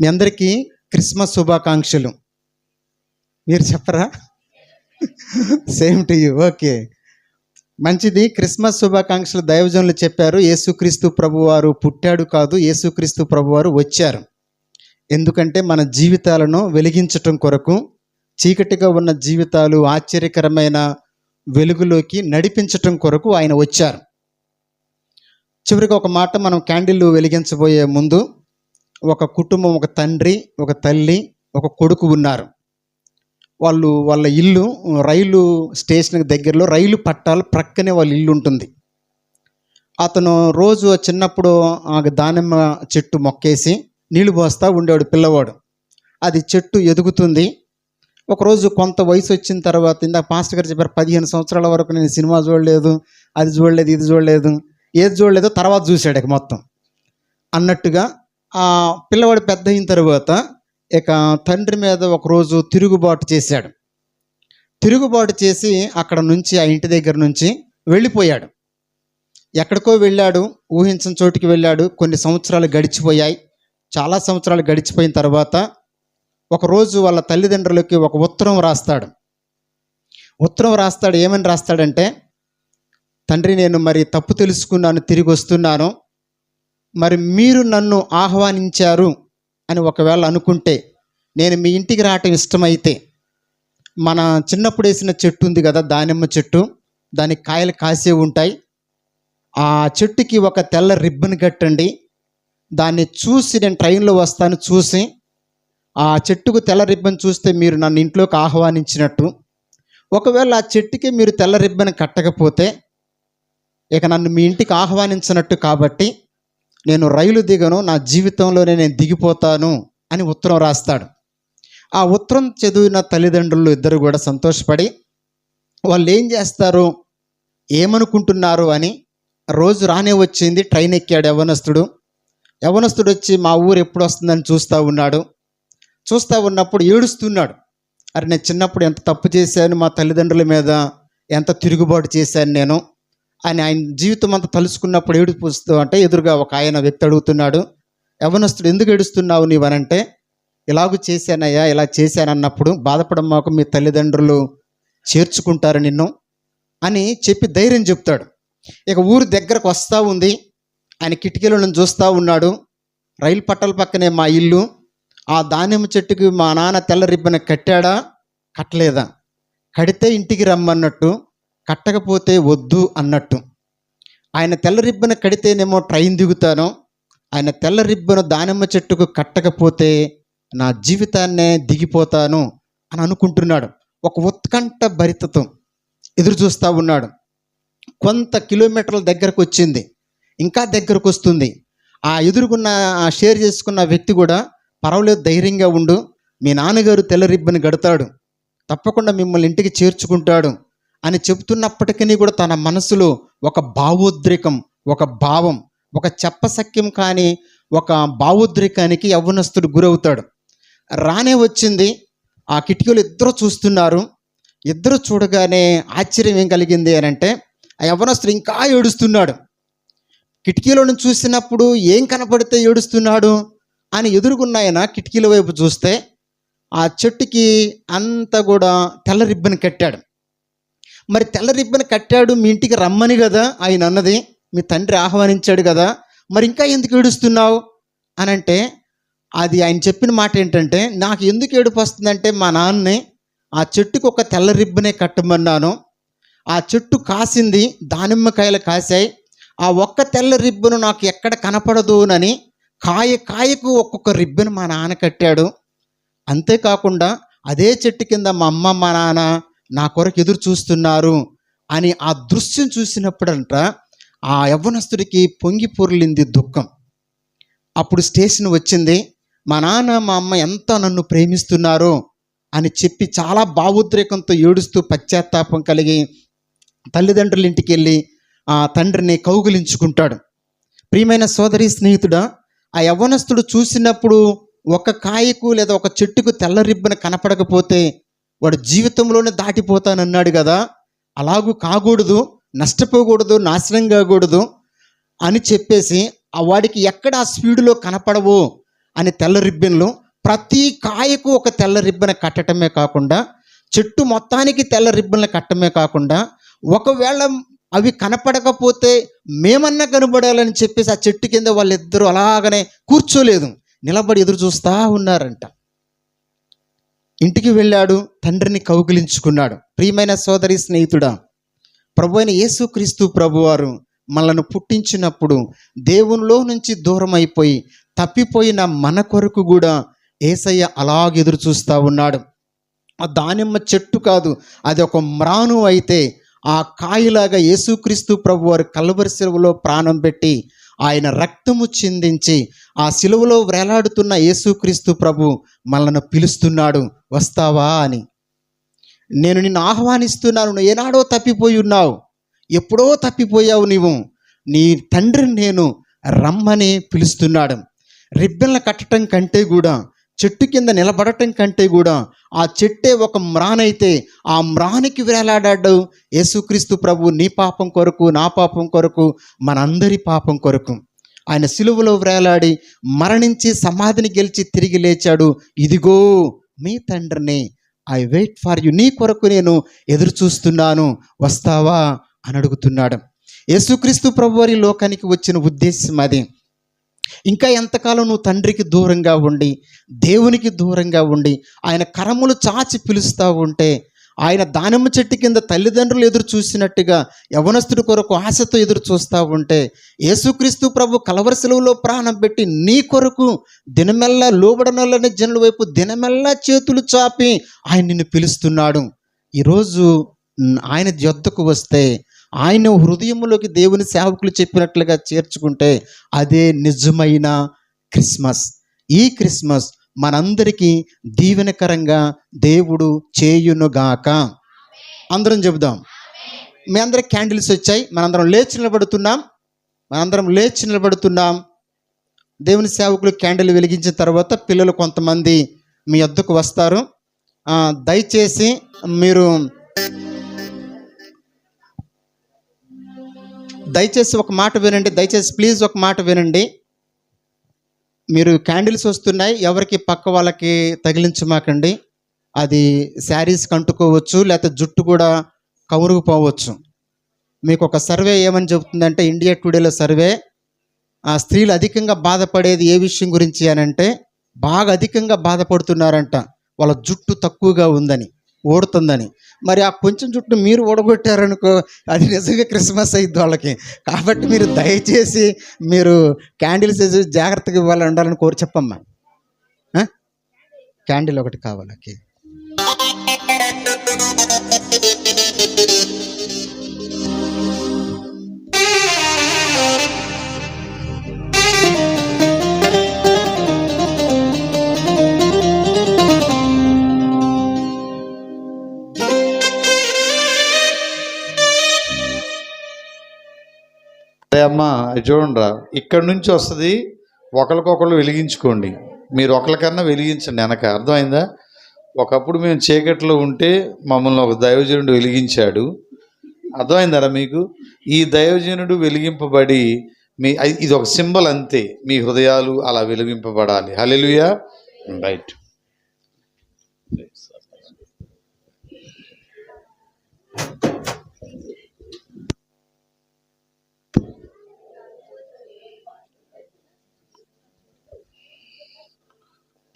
మీ అందరికీ క్రిస్మస్ శుభాకాంక్షలు. మీరు చెప్పరా? Same to you. ఓకే, మంచిది. క్రిస్మస్ శుభాకాంక్షలు దైవజనులు చెప్పారు. యేసుక్రీస్తు ప్రభువారు పుట్టాడు కాదు, యేసుక్రీస్తు ప్రభువారు వచ్చారు. ఎందుకంటే మన జీవితాలను వెలిగించటం కొరకు, చీకటిగా ఉన్న జీవితాలు ఆశ్చర్యకరమైన వెలుగులోకి నడిపించటం కొరకు ఆయన వచ్చారు. చివరికి ఒక మాట, మనం క్యాండిల్ వెలిగించబోయే ముందు ఒక కుటుంబం, ఒక తండ్రి, ఒక తల్లి, ఒక కొడుకు ఉన్నారు. వాళ్ళ ఇల్లు రైలు స్టేషన్కి దగ్గరలో, రైలు పట్టాల ప్రక్కనే వాళ్ళ ఇల్లు ఉంటుంది. అతను రోజు చిన్నప్పుడు దానిమ్మ చెట్టు మొక్కేసి నీళ్లు పోస్తూ ఉండేవాడు పిల్లవాడు. అది చెట్టు ఎదుగుతుంది. ఒకరోజు కొంత వయసు వచ్చిన తర్వాత, ఇందాక పాస్టర్ గారు చెప్పారు 15 సంవత్సరాల వరకు నేను సినిమా చూడలేదు, అది చూడలేదు, ఇది చూడలేదు, ఏది చూడలేదో తర్వాత చూశాడు మొత్తం అన్నట్టుగా. ఆ పిల్లవాడు పెద్ద అయిన తర్వాత ఇక తండ్రి మీద ఒకరోజు తిరుగుబాటు చేశాడు. తిరుగుబాటు చేసి అక్కడ నుంచి, ఆ ఇంటి దగ్గర నుంచి వెళ్ళిపోయాడు. ఎక్కడికో వెళ్ళాడు, ఊహించని చోటుకి వెళ్ళాడు. కొన్ని సంవత్సరాలు గడిచిపోయాయి. చాలా సంవత్సరాలు గడిచిపోయిన తర్వాత ఒకరోజు వాళ్ళ తల్లిదండ్రులకి ఒక ఉత్తరం రాస్తాడు. ఏమని రాస్తాడంటే, తండ్రి, నేను మరి తప్పు తెలుసుకున్నాను, తిరిగి వస్తున్నాను. మరి మీరు నన్ను ఆహ్వానించారు అని ఒకవేళ అనుకుంటే, నేను మీ ఇంటికి రావటం ఇష్టమైతే, మన చిన్నప్పుడు వేసిన చెట్టు ఉంది కదా, దానిమ్మ చెట్టు, దానికి కాయలు కాసే ఉంటాయి. ఆ చెట్టుకి ఒక తెల్ల రిబ్బన్ కట్టండి. దాన్ని చూసి, నేను ట్రైన్లో వస్తాను, చూసి ఆ చెట్టుకు తెల్ల రిబ్బన్ చూస్తే మీరు నన్ను ఇంట్లోకి ఆహ్వానించినట్టు. ఒకవేళ ఆ చెట్టుకి మీరు తెల్ల రిబ్బన్ కట్టకపోతే ఇక నన్ను మీ ఇంటికి ఆహ్వానించినట్టు, కాబట్టి నేను రైలు దిగను, నా జీవితంలోనే నేను దిగిపోతాను అని ఉత్తరం రాస్తాడు. ఆ ఉత్తరం చదివిన తల్లిదండ్రులు ఇద్దరు కూడా సంతోషపడి, వాళ్ళు ఏం చేస్తారు, ఏమనుకుంటున్నారు అని, రోజు రానే వచ్చింది. ట్రైన్ ఎక్కాడు యవనస్తుడు వచ్చి మా ఊరు ఎప్పుడు వస్తుందని చూస్తూ ఉన్నప్పుడు ఏడుస్తున్నాడు. అరే, నేను చిన్నప్పుడు ఎంత తప్పు చేశాను, మా తల్లిదండ్రుల మీద ఎంత తిరుగుబాటు చేశాను నేను అని ఆయన జీవితం అంతా తలుచుకున్నప్పుడు ఏడుపుస్తూ అంటే, ఎదురుగా ఒక ఆయన వ్యక్తి అడుగుతున్నాడు, యవనస్తుడు, ఎందుకు ఏడుస్తున్నావు నీవనంటే, ఇలాగూ చేశానయ్యా, ఇలా చేశానన్నప్పుడు బాధపడమాకు, మీ తల్లిదండ్రులు చేర్చుకుంటారు నిన్ను అని చెప్పి ధైర్యం చెప్తాడు. ఇక ఊరు దగ్గరకు వస్తూ ఉంది. ఆయన కిటికీలో నుంచి చూస్తూ ఉన్నాడు. రైలు పట్టాల పక్కనే మా ఇల్లు. ఆ దానిమ్మ చెట్టుకి మా నాన్న తెల్ల రిబ్బన్ కట్టాడా, కట్టలేదా? కడితే ఇంటికి రమ్మన్నట్టు, కట్టకపోతే వద్దు అన్నట్టు. ఆయన తెల్ల రిబ్బన్ కడితేనేమో ట్రైన్ దిగుతాను, ఆయన తెల్ల రిబ్బన్ దానిమ్మ చెట్టుకు కట్టకపోతే నా జీవితాన్నే దిగిపోతాను అని అనుకుంటున్నాడు. ఒక ఉత్కంఠ భరితతో ఎదురు చూస్తూ ఉన్నాడు. కొంత కిలోమీటర్ల దగ్గరకు వచ్చింది, ఇంకా దగ్గరకు వస్తుంది. ఆ ఎదురుకున్న షేర్ చేసుకున్న వ్యక్తి కూడా, పర్వాలేదు, ధైర్యంగా ఉండు, మీ నాన్నగారు తెల్ల రిబ్బన్ కడతాడు, తప్పకుండా మిమ్మల్ని ఇంటికి చేర్చుకుంటాడు అని చెప్తున్నప్పటికీ కూడా తన మనసులో ఒక భావోద్రేకం, ఒక భావం, ఒక చెప్పసక్యం కాని ఒక భావోద్రేకానికి యవ్వనస్తుడు గురవుతాడు. రానే వచ్చింది. ఆ కిటికీలు ఇద్దరు చూస్తున్నారు. ఇద్దరు చూడగానే ఆశ్చర్యం ఏం కలిగింది అని అంటే, ఆ యవ్వనస్తుడు ఇంకా ఏడుస్తున్నాడు. కిటికీలో నుంచి చూసినప్పుడు ఏం కనపడితే ఏడుస్తున్నాడు అని ఎదురుగున్న ఆయన కిటికీల వైపు చూస్తే, ఆ చెట్టుకి అంతా కూడా తెల్ల రిబ్బన్ కట్టాడు. మరి తెల్ల రిబ్బన్ కట్టాడు, మీ ఇంటికి రమ్మని కదా ఆయన అన్నది, మీ తండ్రి ఆహ్వానించాడు కదా, మరి ఇంకా ఎందుకు ఏడుస్తున్నావు అని అంటే, అది ఆయన చెప్పిన మాట ఏంటంటే, నాకు ఎందుకు ఏడుపు వస్తుందంటే, మా నాన్నని ఆ చెట్టుకు ఒక తెల్ల రిబ్బనే కట్టమన్నాను, ఆ చెట్టు కాసింది, దానిమ్మకాయలు కాసాయి, ఆ ఒక్క తెల్ల రిబ్బను నాకు ఎక్కడ కనపడదునని కాయకు ఒక్కొక్క రిబ్బన్ మా నాన్న కట్టాడు. అంతేకాకుండా అదే చెట్టు కింద మా అమ్మ, మా నాన్న నా కొరకు ఎదురు చూస్తున్నారు అని ఆ దృశ్యం చూసినప్పుడంట ఆ యవ్వనస్తుడికి పొంగి పొర్లింది దుఃఖం. అప్పుడు స్టేషన్ వచ్చింది. మా నాన్న, మా అమ్మ ఎంత నన్ను ప్రేమిస్తున్నారో అని చెప్పి చాలా భావోద్రేకంతో ఏడుస్తూ పశ్చాత్తాపం కలిగి తల్లిదండ్రుల ఇంటికి వెళ్ళి ఆ తండ్రిని కౌగిలించుకుంటాడు. ప్రియమైన సోదరి, స్నేహితుడా, ఆ యవ్వనస్తుడు చూసినప్పుడు ఒక కాయకు లేదా ఒక చెట్టుకు తెల్ల రిబ్బన్ కనపడకపోతే వాడు జీవితంలోనే దాటిపోతానన్నాడు కదా, అలాగూ కాకూడదు, నష్టపోకూడదు, నాశనం కాకూడదు అని చెప్పేసి, ఆ వాడికి ఎక్కడ ఆ స్పీడ్లో కనపడవో అని తెల్ల రిబ్బన్లు, ప్రతి కాయకు ఒక తెల్ల రిబ్బన్ కట్టడమే కాకుండా, చెట్టు మొత్తానికి తెల్ల రిబ్బన్లు కట్టడమే కాకుండా, ఒకవేళ అవి కనపడకపోతే మేమన్నా కనబడాలని చెప్పేసి ఆ చెట్టు కింద వాళ్ళిద్దరూ అలాగనే కూర్చోలేదు, నిలబడి ఎదురు చూస్తూ ఉన్నారంట. ఇంటికి వెళ్ళాడు, తండ్రిని కౌగిలించుకున్నాడు. ప్రియమైన సోదరి స్నేహితుడా, ప్రభు అయిన యేసుక్రీస్తు ప్రభువారు మనల్ని పుట్టించినప్పుడు దేవునిలో నుంచి దూరం అయిపోయి తప్పిపోయిన మన కొరకు కూడా యేసయ్య అలాగే ఎదురు చూస్తూ ఉన్నాడు. ఆ దానిమ్మ చెట్టు కాదు, అది ఒక మ్రాను అయితే ఆ కాయలాగా యేసుక్రీస్తు ప్రభువారు కల్వరి శిలువలో ప్రాణం పెట్టి ఆయన రక్తము చిందించి ఆ శిలువలో వేలాడుతున్న యేసుక్రీస్తు ప్రభు మనల్ని పిలుస్తున్నాడు, వస్తావా అని. నేను నిన్ను ఆహ్వానిస్తున్నాను. నువ్వు ఏనాడో తప్పిపోయి ఉన్నావు, ఎప్పుడో తప్పిపోయావు నీవు. నీ తండ్రిని నేను రమ్మని పిలుస్తున్నాడు. రిబ్బన్లు కట్టడం కంటే కూడా, చెట్టు కింద నిలబడటం కంటే కూడా, ఆ చెట్టే ఒక మ్రానైతే ఆ మ్రానికి వేలాడాడు యేసుక్రీస్తు ప్రభు. నీ పాపం కొరకు, నా పాపం కొరకు, మనందరి పాపం కొరకు ఆయన సిలువలో వేలాడి మరణించి సమాధిని గెలిచి తిరిగి లేచాడు. ఇదిగో మీ తండ్రిని, ఐ వెయిట్ ఫర్ యు, నీ కొరకు నేను ఎదురు చూస్తున్నాను, వస్తావా అని అడుగుతున్నాడు. యేసుక్రీస్తు ప్రభు వారి లోకానికి వచ్చిన ఉద్దేశం అది. ఇంకా ఎంతకాలం నువ్వు తండ్రికి దూరంగా ఉండి, దేవునికి దూరంగా ఉండి, ఆయన కరములు చాచి పిలుస్తూ ఉంటే, ఆయన దానిమ్మ చెట్టు కింద తల్లిదండ్రులు ఎదురు చూసినట్టుగా యవనస్తుడి కొరకు ఆశతో ఎదురు చూస్తూ ఉంటే, యేసుక్రీస్తు ప్రభు కల్వరి శిలువలో ప్రాణం పెట్టి నీ కొరకు దినమెల్లా లోబడనొల్లని జనుల వైపు దినమెల్లా చేతులు చాపి ఆయన నిన్ను పిలుస్తున్నాడు. ఈరోజు ఆయన యొద్దకు వస్తే, ఆయన హృదయంలోకి దేవుని సేవకులు చెప్పినట్లుగా చేర్చుకుంటే అదే నిజమైన క్రిస్మస్. ఈ క్రిస్మస్ మనందరికీ దీవెనకరంగా దేవుడు చేయునుగాక. అందరం చెబుదాం. మీ అందరికి క్యాండిల్స్ వచ్చాయి, మనందరం లేచి నిలబడుతున్నాం. దేవుని సేవకులు క్యాండిల్ వెలిగించిన తర్వాత పిల్లలు కొంతమంది మీ వద్దకు వస్తారు. దయచేసి ఒక మాట వినండి. దయచేసి ప్లీజ్ ఒక మాట వినండి. మీరు క్యాండిల్స్ వస్తున్నాయి, ఎవరికి పక్క వాళ్ళకి తగిలించమాకండి. అది శారీస్కి అంటుకోవచ్చు, లేకపోతే జుట్టు కూడా కమురుగుపోవచ్చు. మీకు ఒక సర్వే ఏమని చెబుతుందంటే, ఇండియా టుడేలో సర్వే, స్త్రీలు అధికంగా బాధపడేది ఏ విషయం గురించి అనంటే, బాగా అధికంగా బాధపడుతున్నారంట, వాళ్ళ జుట్టు తక్కువగా ఉందని, ఓడుతుందని. మరి ఆ కొంచెం జుట్టు మీరు ఓడగొట్టారనుకో, అది నిజంగా క్రిస్మస్ అయ్యిద్ది వాళ్ళకి. కాబట్టి మీరు దయచేసి క్యాండిల్స్ జాగ్రత్తగా ఇవ్వాలని ఉండాలని కోరి చెప్పమ్మా. క్యాండిల్ ఒకటి కావాలి. అమ్మా చూడండి రా, ఇక్కడ నుంచి వస్తుంది, ఒకరికొకరు వెలిగించుకోండి. మీరు ఒకరికన్నా వెలిగించండి వెనక, అర్థమైందా? ఒకప్పుడు మేము చీకట్లో ఉంటే మమ్మల్ని ఒక దైవజనుడు వెలిగించాడు, అర్థమైందరా మీకు? ఈ దైవజనుడు వెలిగింపబడి ఇది ఒక సింబల్ అంతే, మీ హృదయాలు అలా వెలిగింపబడాలి. హల్లెలూయా. రైట్.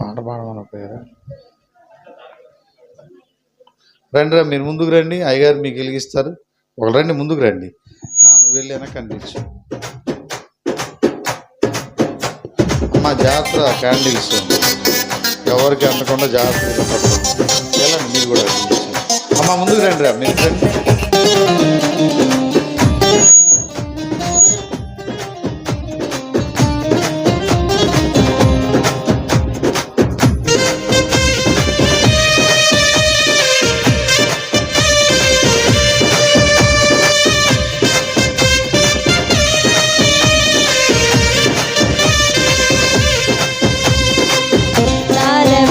పాట పాడమని పేరు రండి రా, మీరు ముందుకు రండి, అయ్యగారు మీకు వెలిగిస్తారు. ఒకరు రండి, ముందుకు రండి. నువ్వు వెళ్ళి వెనక కనిపించు. అమ్మా జాగ్రత్త, క్యాండిల్స్ ఎవరికి అందకుండా జాగ్రత్తగా పట్టుకోండి. వెళ్ళండి మీరు కూడా. అమ్మా ముందుకు రండి రా, మీరు రండి.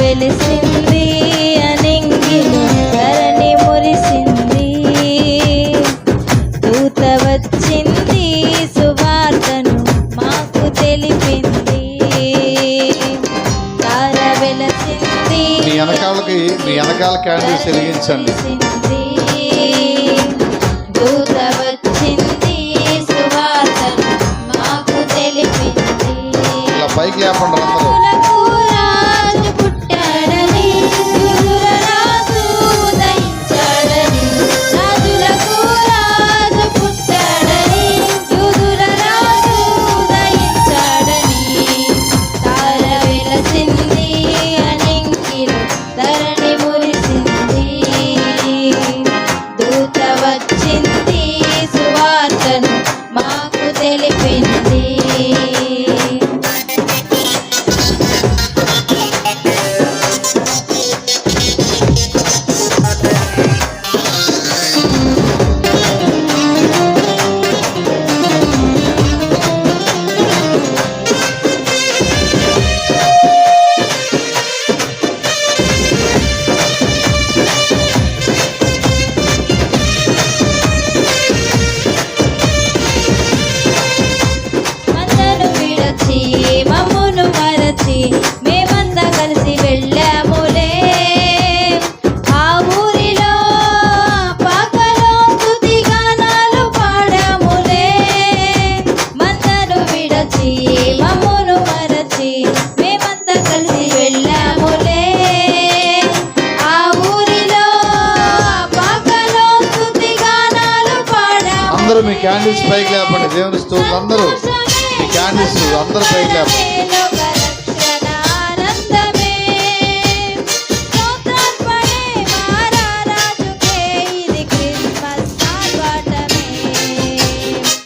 వెలిసింది అనింగిలో ధరణి మురిసింది, వెలసింది మీ వెనకాల క్యాండిల్స్ వెలిగించండి. దూత వచ్చింది సువార్తను మాకు తెలిపింది. ఇలా పైకి లేపండి అందరూ. రాజులకు రాజు పుట్టాడని, యూదుల రాజు ఉదయించాడని. రాజులకు రాజు పుట్టాడని, యూదుల రాజు ఉదయించాడని. తార వెలసింది అనింకిలో ధరణి మురిసింది. దూత వచ్చింది సువార్తను మాకు తెలిపింది. మందను విడచి మమ్మును మరచి మేమంతా కలిసి వెళ్ళాములే. ఆ ఊరిలో పాకలో స్తుతి గానాలు పాడాములే. మందను విడచి మమ్మును మరచి మేమంతా కలిసి వెళ్ళాములే. ఆ ఊరిలో పాకలో స్తుతి గానాలు పాడాము. అందరూ మీ క్యాండిల్స్ పైకి లేపండి. దేవుని స్తోత్రం. అందరూ మీ క్యాండిల్స్ అందరూ పైకి లేపండి.